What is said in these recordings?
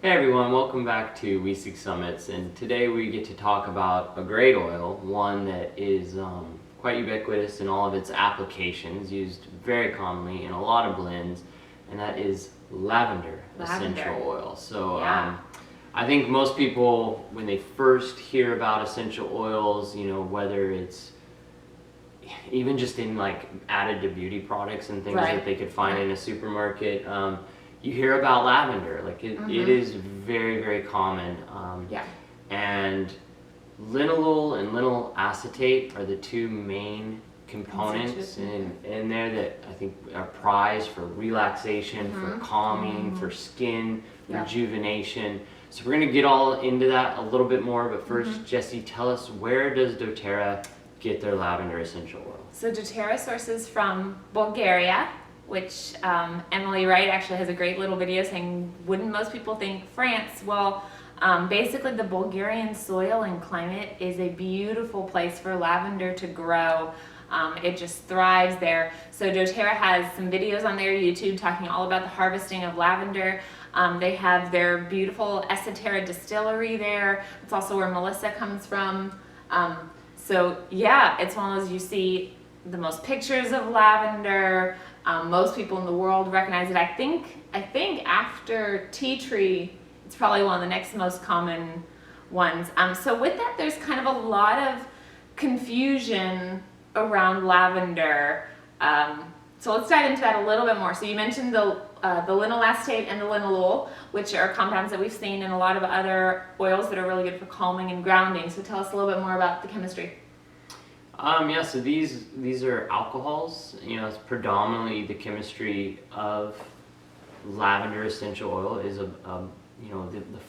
Hey everyone, welcome back to We Seek Summits, and today we get to talk about a great oil, one that is quite ubiquitous in all of its applications, used very commonly in a lot of blends, and that is lavender essential oil. So I think most people, when they first hear about essential oils, whether it's even just in like added to beauty products and things that they could find in a supermarket, you hear about lavender. Like it is very, very common. And linalool and linalyl acetate are the two main components in there that I think are prized for relaxation, for calming, for skin rejuvenation. So we're going to get all into that a little bit more, but first, Jessie, tell us, where does doTERRA get their lavender essential oil? So doTERRA sources from Bulgaria, which Emily Wright actually has a great little video saying, wouldn't most people think France? Well, basically the Bulgarian soil and climate is a beautiful place for lavender to grow. It just thrives there. So doTERRA has some videos on their YouTube talking all about the harvesting of lavender. They have their beautiful acetate distillery there. It's also where Melissa comes from. So yeah, it's one of those, you see the most pictures of lavender. Most people in the world recognize it. I think after tea tree, it's probably one of the next most common ones. So with that, there's kind of a lot of confusion around lavender. So let's dive into that a little bit more. So you mentioned the linalyl acetate and the linalool, which are compounds that we've seen in a lot of other oils that are really good for calming and grounding. So tell us a little bit more about the chemistry. So these are alcohols. It's predominantly the chemistry of lavender essential oil is the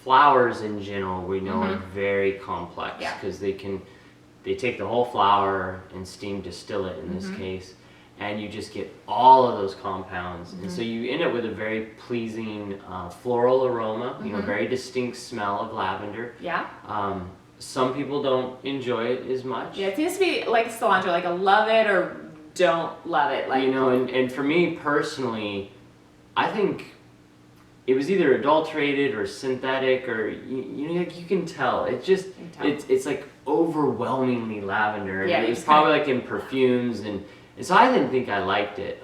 flowers in general we know are very complex because they take the whole flower and steam distill it in this case, and you just get all of those compounds, and so you end up with a very pleasing floral aroma, very distinct smell of lavender. Some people don't enjoy it as much. Yeah, it seems to be like cilantro, like a love it or don't love it. Like and for me personally, I think it was either adulterated or synthetic, or like you can tell. It just it's like overwhelmingly lavender. Yeah, it was probably like in perfumes, and so I didn't think I liked it.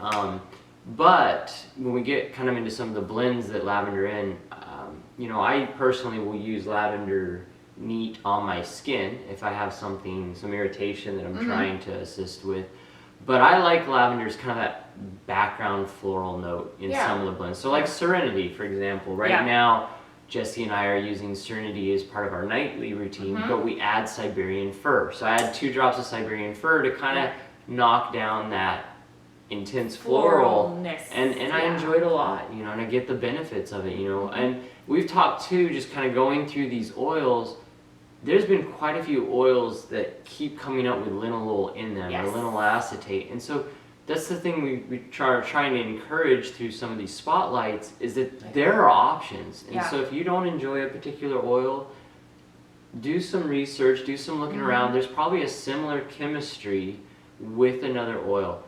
But when we get kind of into some of the blends that lavender in, I personally will use lavender neat on my skin if I have some irritation that I'm trying to assist with. But I like lavender's kind of that background floral note in some of the blends. So like Serenity, for example. Right now, Jessie and I are using Serenity as part of our nightly routine, but we add Siberian fir. So I add 2 drops of Siberian fir to kind of knock down that intense floralness, and I enjoy it a lot, and I get the benefits of it, and we've talked too, just kind of going through these oils. There's been quite a few oils that keep coming up with linalool in them, or linalyl acetate, and so that's the thing we trying to encourage through some of these spotlights, is that there are options. And so if you don't enjoy a particular oil, do some research, do some looking around. There's probably a similar chemistry with another oil.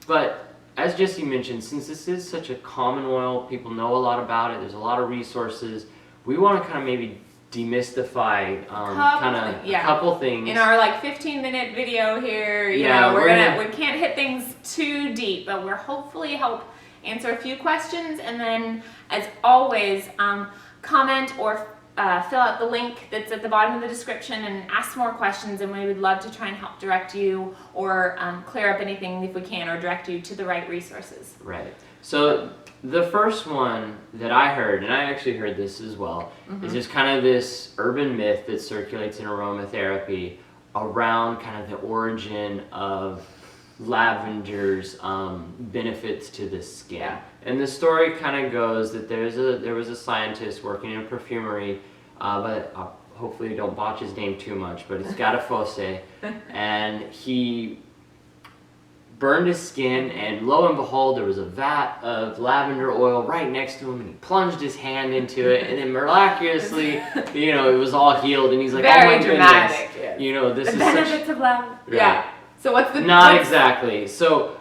But as Jessie mentioned, since this is such a common oil, people know a lot about it, there's a lot of resources, we want to kind of maybe demystify a couple things. In our 15-minute video here, we can't hit things too deep, but we're hopefully help answer a few questions, and then as always, comment or fill out the link that's at the bottom of the description and ask more questions, and we would love to try and help direct you or clear up anything if we can, or direct you to the right resources. Right. So the first one that I heard, and I actually heard this as well, is just kind of this urban myth that circulates in aromatherapy around kind of the origin of lavender's benefits to the skin. And the story kind of goes that there was a scientist working in a perfumery, but hopefully don't botch his name too much, but it's Fosse, and he burned his skin, and lo and behold, there was a vat of lavender oil right next to him, and he plunged his hand into it, and then miraculously, it was all healed, and he's like, very oh my dramatic, goodness, this the is benefits of lavender. Right. So what's the... Not exactly. So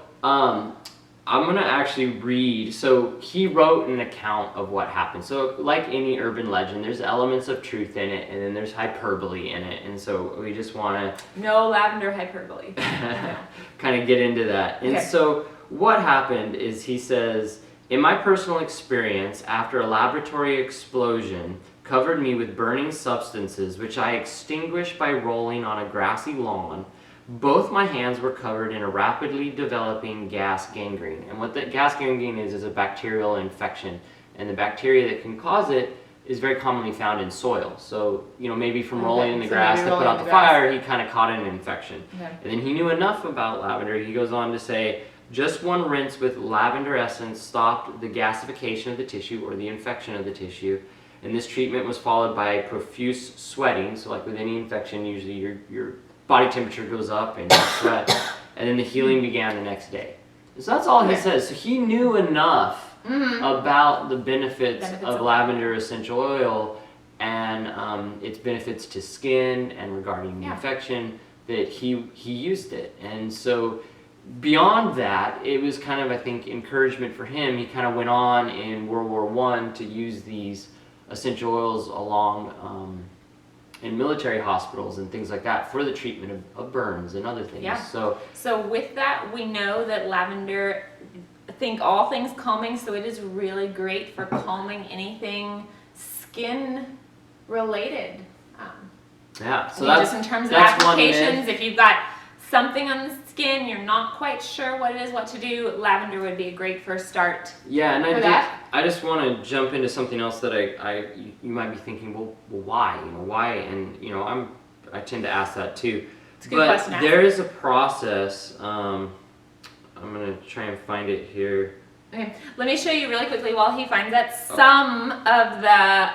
I'm gonna actually read. So he wrote an account of what happened. So like any urban legend, there's elements of truth in it, and then there's hyperbole in it. And so we just want to No lavender hyperbole. kind of get into that. And Okay. so what happened is he says, in my personal experience, after a laboratory explosion covered me with burning substances, which I extinguished by rolling on a grassy lawn, both my hands were covered in a rapidly developing gas gangrene. And what that gas gangrene is a bacterial infection. And the bacteria that can cause it is very commonly found in soil. So, maybe from rolling in the grass to put out the fire, he kind of caught an infection. Okay. And then he knew enough about lavender. He goes on to say, just one rinse with lavender essence stopped the gasification of the tissue or the infection of the tissue. And this treatment was followed by profuse sweating. So like with any infection, usually your body temperature goes up and you sweat. And then the healing began the next day. So that's all he says. So he knew enough about the benefits of lavender essential oil and its benefits to skin and regarding the infection that he used it. And so beyond that, it was kind of, I think, encouragement for him. He kind of went on in World War I to use these essential oils along in military hospitals and things like that for the treatment of burns and other things. Yeah. So with that, we know that lavender, think all things calming, so it is really great for calming anything skin related. yeah, so Just in terms of applications, if you've got something on the skin, you're not quite sure what it is, what to do, lavender would be a great first start. Yeah, and that. I just want to jump into something else that you might be thinking, well, why? Why? And I tend to ask that too. It's a good question. There is a process. I'm gonna try and find it here. Okay, let me show you really quickly while he finds that some of the.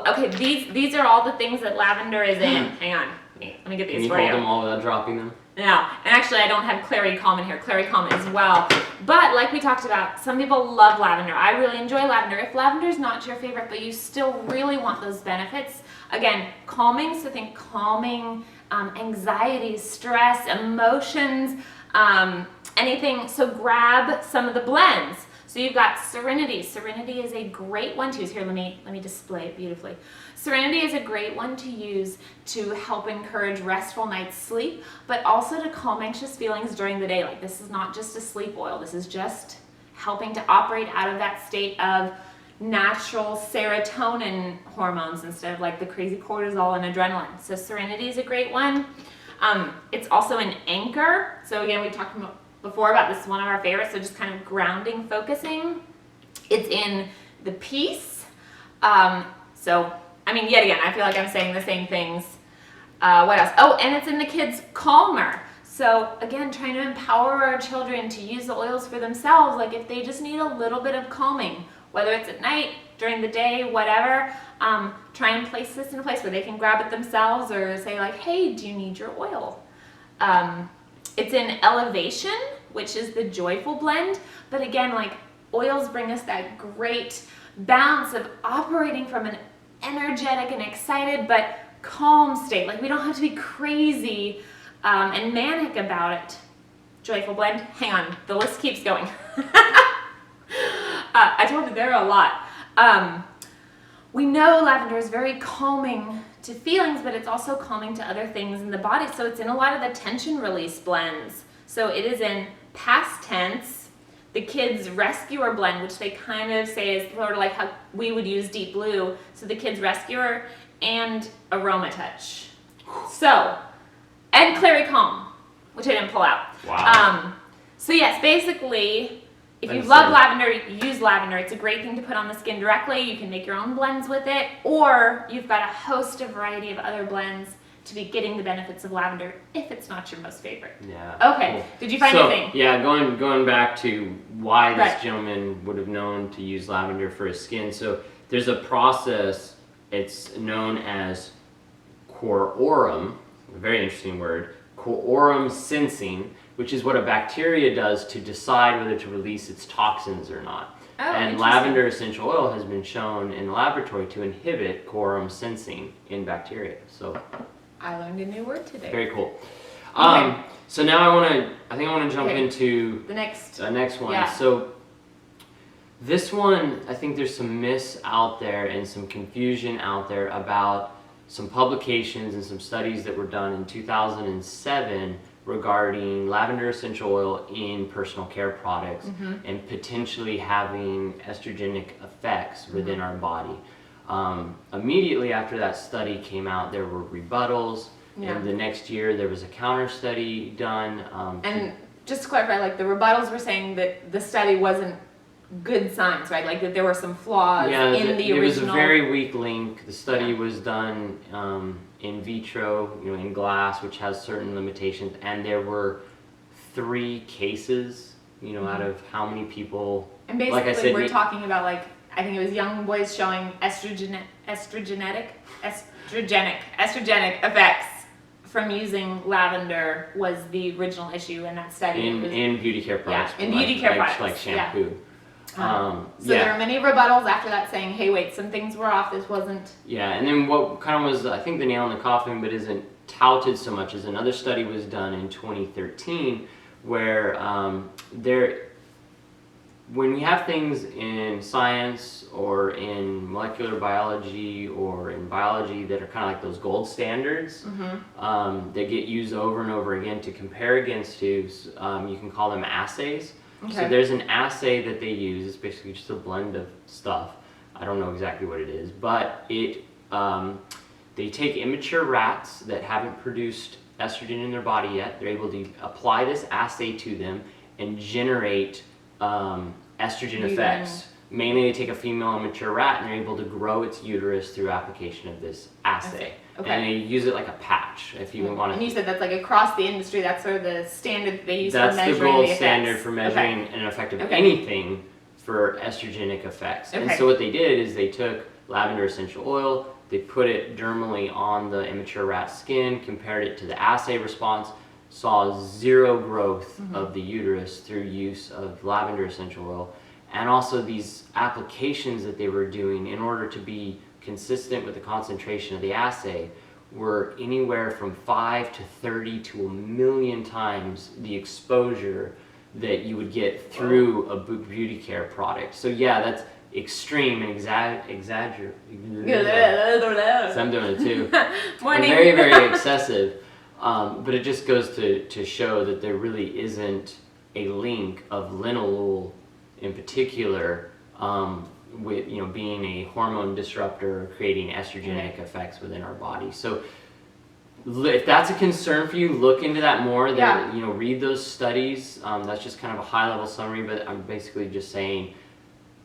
Okay, these are all the things that lavender is in. Hang on, let me get these Can you for hold you. them all without dropping them? No, and actually I don't have clary calm in here, clary calm as well. But like we talked about, some people love lavender. I really enjoy lavender. If lavender is not your favorite, but you still really want those benefits, again, calming, so think calming, anxiety, stress, emotions, anything. So grab some of the blends. So you've got Serenity. Serenity is a great one to use. Here, let me display it beautifully. Serenity is a great one to use to help encourage restful night's sleep, but also to calm anxious feelings during the day. Like, this is not just a sleep oil. This is just helping to operate out of that state of natural serotonin hormones instead of like the crazy cortisol and adrenaline. So Serenity is a great one. It's also an anchor. So again, we talked before about this is one of our favorites. So just kind of grounding, focusing. It's in the peace. Yet again, I feel like I'm saying the same things. What else? Oh, and it's in the kids' calmer. So again, trying to empower our children to use the oils for themselves. Like if they just need a little bit of calming, whether it's at night, during the day, whatever, try and place this in a place where they can grab it themselves or say like, hey, do you need your oil? It's in Elevation, which is the joyful blend. But again, like oils bring us that great balance of operating from an energetic and excited but calm state. Like we don't have to be crazy and manic about it. Joyful blend. Hang on, the list keeps going. I told you there are a lot. We know lavender is very calming to feelings, but it's also calming to other things in the body. So it's in a lot of the tension release blends. So it is in past tense, the Kids Rescuer blend, which they kind of say is sort of like how we would use Deep Blue. So the Kids Rescuer and Aroma Touch. So, and Clary Calm, which I didn't pull out. Wow. So yes, basically, if you love lavender, use lavender. It's a great thing to put on the skin directly. You can make your own blends with it, or you've got a host of variety of other blends to be getting the benefits of lavender if it's not your most favorite. Yeah. Okay. Cool. Did you find anything? Yeah, going back to why this gentleman would have known to use lavender for his skin. So there's a process. It's known as quorum, a very interesting word, quorum sensing, which is what a bacteria does to decide whether to release its toxins or not. Oh, and lavender essential oil has been shown in the laboratory to inhibit quorum sensing in bacteria. So I learned a new word today. very cool. So now I think I want to jump into the next one. Yeah. So this one, I think there's some myths out there and some confusion out there about some publications and some studies that were done in 2007 regarding lavender essential oil in personal care products and potentially having estrogenic effects within our body. Immediately after that study came out, there were rebuttals. And the next year, there was a counter study done. And just to clarify, like the rebuttals were saying that the study wasn't good science, right? Like that there were some flaws in the original. It was a very weak link. The study was done in vitro, in glass, which has certain limitations. And there were 3 cases, out of how many people. And basically, like I said, we're talking about I think it was young boys showing estrogenic effects from using lavender was the original issue in that study. In beauty care products. Yeah, in beauty care products. Like shampoo. So there were many rebuttals after that saying, hey, wait, some things were off, this wasn't. Yeah, and then what kind of was, I think, the nail in the coffin, but isn't touted so much, is another study was done in 2013 where when we have things in science or in molecular biology or in biology that are kind of like those gold standards that get used over and over again to compare against you can call them assays. Okay. So there's an assay that they use. It's basically just a blend of stuff. I don't know exactly what it is, but they take immature rats that haven't produced estrogen in their body yet. They're able to apply this assay to them and generate estrogen effects. Mainly they take a female immature rat and they're able to grow its uterus through application of this assay. Okay. And they use it like a patch if you want to. And you said that's like across the industry, that's sort of the standard that they use for measuring the gold standard for measuring an effect of anything for estrogenic effects. And so what they did is they took lavender essential oil, they put it dermally on the immature rat skin, compared it to the assay response, saw 0 growth of the uterus through use of lavender essential oil. And also these applications that they were doing in order to be consistent with the concentration of the assay were anywhere from 5 to 30 to 1 million times the exposure that you would get through a beauty care product. So yeah, that's extreme and exaggerate. So I'm doing it too. Very, very excessive. But it just goes to show that there really isn't a link of linalool in particular with being a hormone disruptor, creating estrogenic effects within our body. So if that's a concern for you, look into that more. Read those studies. That's just kind of a high-level summary, but I'm basically just saying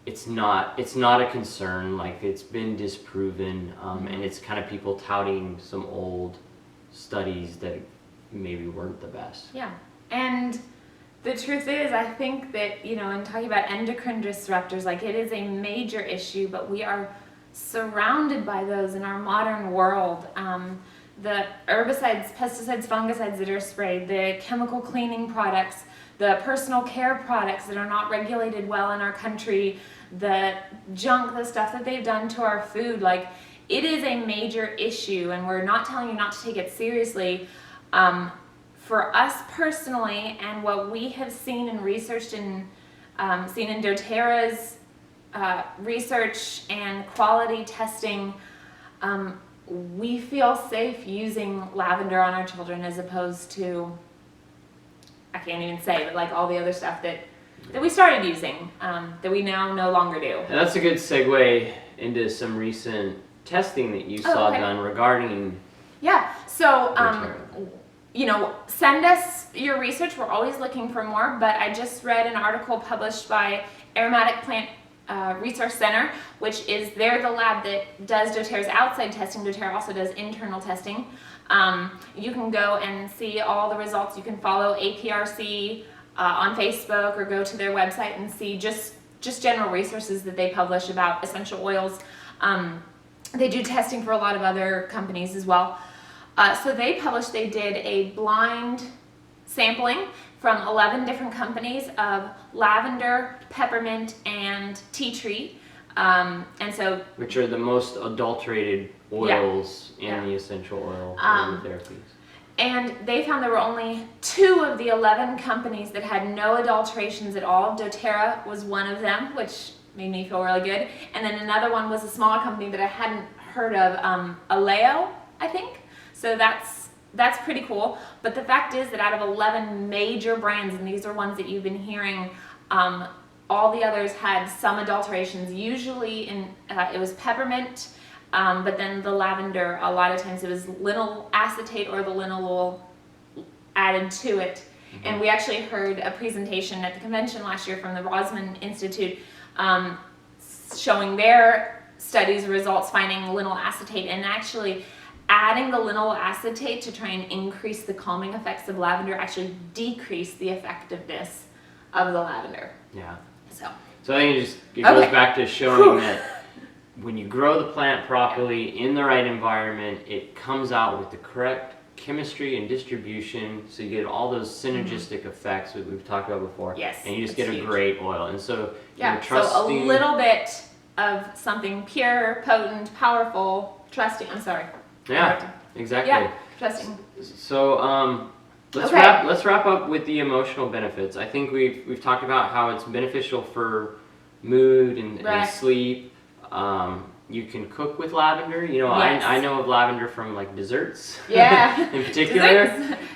it's not a concern. Like, it's been disproven, and it's kind of people touting some old studies that maybe weren't the best. Yeah, and the truth is, I think that, in talking about endocrine disruptors, like, it is a major issue, but we are surrounded by those in our modern world. The herbicides, pesticides, fungicides that are sprayed, the chemical cleaning products, the personal care products that are not regulated well in our country, the junk, the stuff that they've done to our food, like, it is a major issue, and we're not telling you not to take it seriously. For us personally, and what we have seen and researched and seen in doTERRA's research and quality testing, we feel safe using lavender on our children as opposed to, I can't even say, but like all the other stuff that we started using, that we now no longer do. And that's a good segue into some recent testing that you saw done regarding. Yeah, so send us your research. We're always looking for more, but I just read an article published by Aromatic Plant Resource Center, which is they're the lab that does doTERRA's outside testing. doTERRA also does internal testing. You can go and see all the results. You can follow APRC on Facebook or go to their website and see just general resources that they publish about essential oils. They do testing for a lot of other companies as well. So they did a blind sampling from 11 different companies of lavender, peppermint, and tea tree. Which are the most adulterated oils in the essential oil therapies. And they found there were only 2 of the 11 companies that had no adulterations at all. doTERRA was one of them, which made me feel really good. And then another one was a smaller company that I hadn't heard of, Aleo, I think. So that's pretty cool. But the fact is that out of 11 major brands, and these are ones that you've been hearing, all the others had some adulterations. Usually it was peppermint, but then the lavender, a lot of times it was linalyl acetate or the linalool added to it. And we actually heard a presentation at the convention last year from the Rosman Institute showing their studies results finding linalyl acetate, and actually adding the linalyl acetate to try and increase the calming effects of lavender actually decrease the effectiveness of the lavender. Yeah. So I think it goes back to showing that when you grow the plant properly in the right environment, it comes out with the correct chemistry and distribution, so you get all those synergistic effects that we've talked about before. Yes, and you just get huge. a great oil. And so yeah, you're trusting. So a little bit of something pure, potent, powerful, trusting. I'm sorry. Yeah, exactly. Yeah, trusting. So let's wrap up with the emotional benefits. I think we've talked about how it's beneficial for mood and sleep. You can cook with lavender. You know, yes. I know of lavender from like desserts. Yeah. in particular.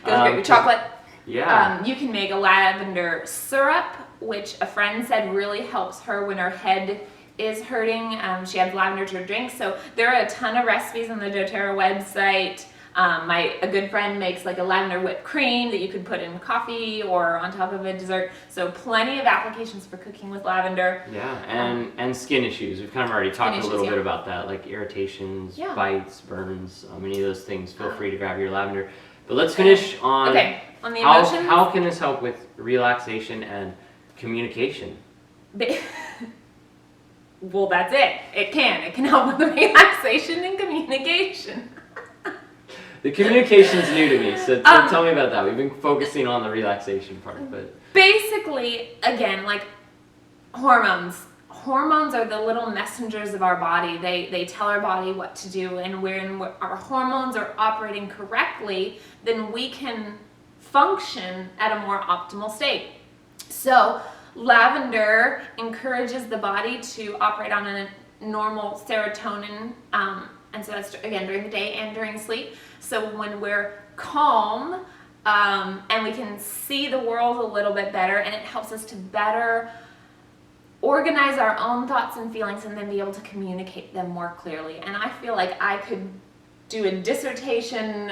Goes great with chocolate. Yeah. You can make a lavender syrup, which a friend said really helps her when her head is hurting. She adds lavender to her drink. So there are a ton of recipes on the doTERRA website. A good friend makes like a lavender whipped cream that you could put in coffee or on top of a dessert. So plenty of applications for cooking with lavender. Yeah, and skin issues. We've kind of already talked a little bit about that, like irritations, bites, burns, any of those things. Feel free to grab your lavender. But let's finish on, on the emotions. How can this help with relaxation and communication? Well, that's it. It can help with the relaxation and communication. The communication's new to me, so tell me about that. We've been focusing on the relaxation part, but basically, again, like hormones. Hormones are the little messengers of our body. They tell our body what to do, and when our hormones are operating correctly, then we can function at a more optimal state. So lavender encourages the body to operate on a normal serotonin, and so that's, again, during the day and during sleep. So when we're calm, and we can see the world a little bit better, and it helps us to better organize our own thoughts and feelings and then be able to communicate them more clearly. And I feel like I could do a dissertation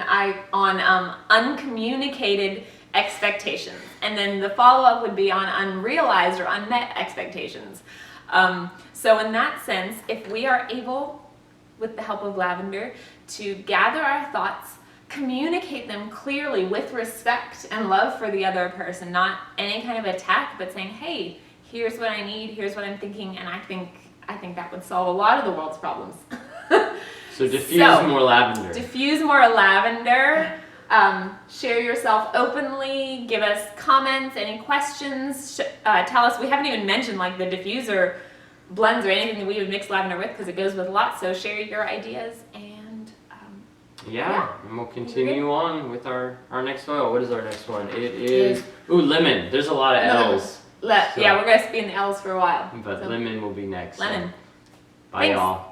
on uncommunicated expectations, and then the follow-up would be on unrealized or unmet expectations. So in that sense, if we are able, with the help of lavender, to gather our thoughts, communicate them clearly with respect and love for the other person, not any kind of attack, but saying, hey, here's what I need, here's what I'm thinking, and I think that would solve a lot of the world's problems. So diffuse more lavender. Diffuse more lavender. Share yourself openly. Give us comments, any questions. Tell us. We haven't even mentioned like the diffuser blends or anything that we would mix lavender with, because it goes with a lot. So share your ideas, and and we'll continue on with our next oil. What is our next one? It is lemon. There's a lot of L's. Yeah, we're going to be in the L's for a while. But lemon will be next. Lemon. So. Bye, y'all.